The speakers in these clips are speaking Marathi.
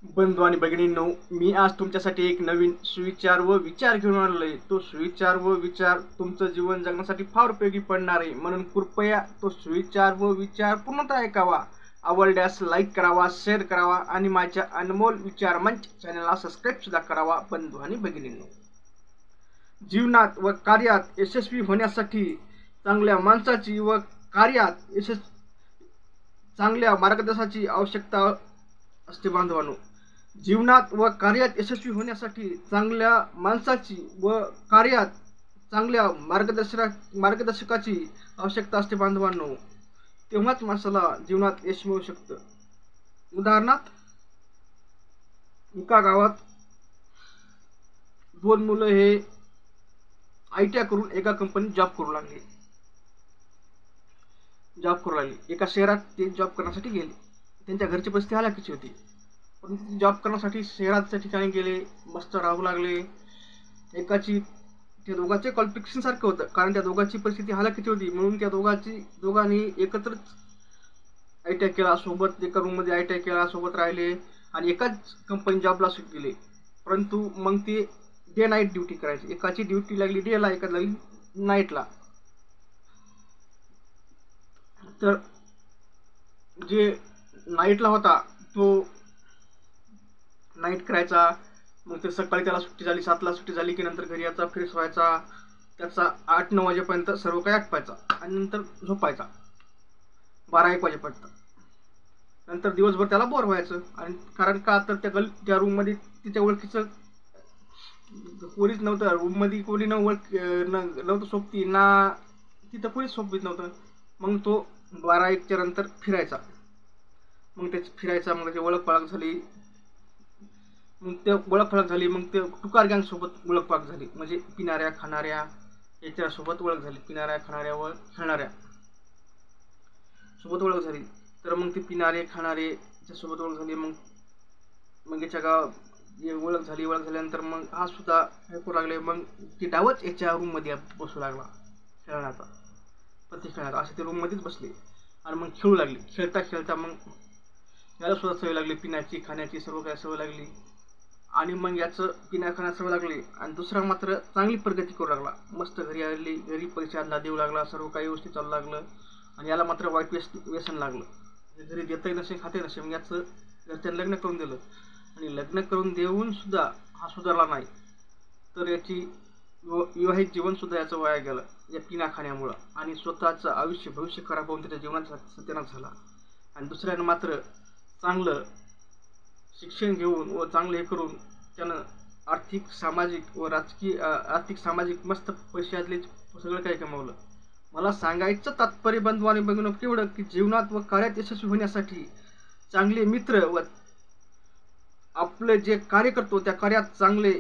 बंधू आणि भगिनींनो, मी आज तुमच्यासाठी एक नवीन सुविचार व विचार घेऊन आलोय। तो सुविचार व विचार तुमचं जीवन जगण्यासाठी फार उपयोगी पडणार आहे, म्हणून कृपया तो सुविचार व विचार पूर्णतः ऐकावा। आवडल्यास लाईक करावा, शेअर करावा आणि माझ्या अनमोल विचार मंच चॅनलला सबस्क्राईब सुद्धा करावा। बंधू आणि भगिनींनो, जीवनात व कार्यात यशस्वी होण्यासाठी चांगल्या माणसाची व कार्यात चांगल्या मार्गदर्शनाची आवश्यकता असते। बांधवांनो, जीवनात व कार्यात यशस्वी होण्यासाठी चांगल्या माणसाची व कार्यात चांगल्या मार्गदर्शकाची आवश्यकता असते। बांधवांनो, तेव्हाच माणसाला जीवनात यश मिळू शकतं। उदाहरणार्थ, एका गावात दोन मुलं हे ITI करून एका कंपनीत जॉब करू लागली। एका शहरात ते जॉब करण्यासाठी गेले। त्यांच्या घरची परिस्थिती हलाखीची होती, पण जॉब करण्यासाठी शहराच्या ठिकाणी गेले, मस्त राहू लागले। त्या दोघांचे क्वालिफिकेशन सारखं होतं, कारण त्या दोघांची परिस्थिती हलाखीची होती, म्हणून त्या दोघांनी एकत्रच ITI केला, सोबत एका रूममध्ये ITI केला, सोबत राहिले आणि एकाच कंपनी जॉबला गेले। परंतु मग ते डे नाईट ड्युटी करायचे। एकाची ड्युटी लागली डेला, एकाची लागली नाईटला। तर जे नाईटला होता तो नाईट करायचा, मग ते सकाळी त्याला सुट्टी झाली, 7ला सुट्टी झाली की नंतर घरी यायचा, फ्रेश व्हायचा, त्याचा 8-9 वाजेपर्यंत सर्व काही आटपायचा आणि नंतर झोपायचा 12-1 वाजेपर्यंत। नंतर दिवसभर त्याला बोर व्हायचं, आणि कारण का तर त्या रूममध्ये तिच्या ओळखीचं कोणीच नव्हतं। रूममध्ये कोणी नव्हतं सोबती, ना तिथं कोणीच सोबत नव्हतं। मग तो 12-1च्या नंतर फिरायचा, मग त्याची ओळख पाळख झाली। मग ते टुकार गँग सोबत ओळख पाळख झाली, म्हणजे पिणाऱ्या खाणाऱ्या याच्यासोबत ओळख झाली, पिणाऱ्या खाणाऱ्या व खेळणाऱ्या सोबत ओळख झाली। तर मग ते पिणारे खाणारे सोबत ओळख झाली। मग याच्या ओळख झाल्यानंतर मग हा सुद्धा हे करू लागले। मग ती डावच याच्या रूममध्ये बसू लागला खेळण्याचा, असे ते रूममध्येच बसले आणि मग खेळू लागले। खेळता मग याला सुद्धा सवय लागली, पिण्याची खाण्याची सर्व काही सवय लागली। आणि मग याचं पिण्या खाण्याची सवय लागली, आणि दुसरा मात्र चांगली प्रगती करू लागला। मस्त घरी पैशाला देऊ लागला, सर्व काही व्यवस्थित चालू लागलं। आणि याला मात्र वाईट व्यसन लागलं, घरी देतही नसे, खाते नसे। मग याचं घरच्यांनी लग्न करून दिलं, आणि लग्न करून देऊन सुद्धा हा सुधारला नाही। तर याची विवाहित जीवन सुद्धा याचं वाया गेलं या पिण्या खाण्यामुळं, आणि स्वतःचं भविष्य खराब होऊन त्याच्या जीवनाचा सत्यानाश झाला। आणि दुसऱ्यानं मात्र चांगलं शिक्षण घेऊन व चांगलं हे करून त्यानं आर्थिक सामाजिक मस्त पैशातले सगळं काही कमवलं। मला सांगायचं तात्पर्य बंधू आणि भगिनींनो केवढं, की जीवनात व कार्यात यशस्वी होण्यासाठी चांगले मित्र व आपलं जे कार्य करतो त्या कार्यात चांगले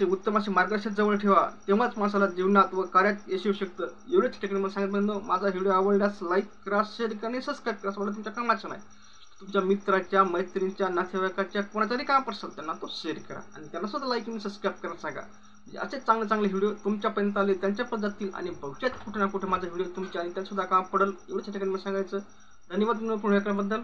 उत्तम असे मार्गदर्शक जवळ ठेवा, तेव्हाच माणसाला जीवनात व कार्यात यश येऊ शकतं। एवढेच ठिकाणी मला सांगितलं, माझा व्हिडिओ आवडल्यास लाईक करा, शेअर करा आणि सबस्क्राईब करा। सोडा तुमच्या कामाचं नाही, तुमच्या मित्राच्या, मैत्रिणीच्या, नातेवाईकाच्या कोणाचाही काम असेल त्यांना तो शेअर करा, आणि त्यांना सुद्धा लाईक आणि सबस्क्राईब करायला सांगा, म्हणजे असे चांगले व्हिडिओ तुमच्यापर्यंत आले, त्यांच्या पण जातील, आणि भविष्यात कुठे ना कुठे माझा व्हिडिओ तुमच्या आणि त्यांना सुद्धा काम पडेल। एवढ्याच ठिकाणी मला सांगायचं। धन्यवाद पुन्हा ऐकल्याबद्दल।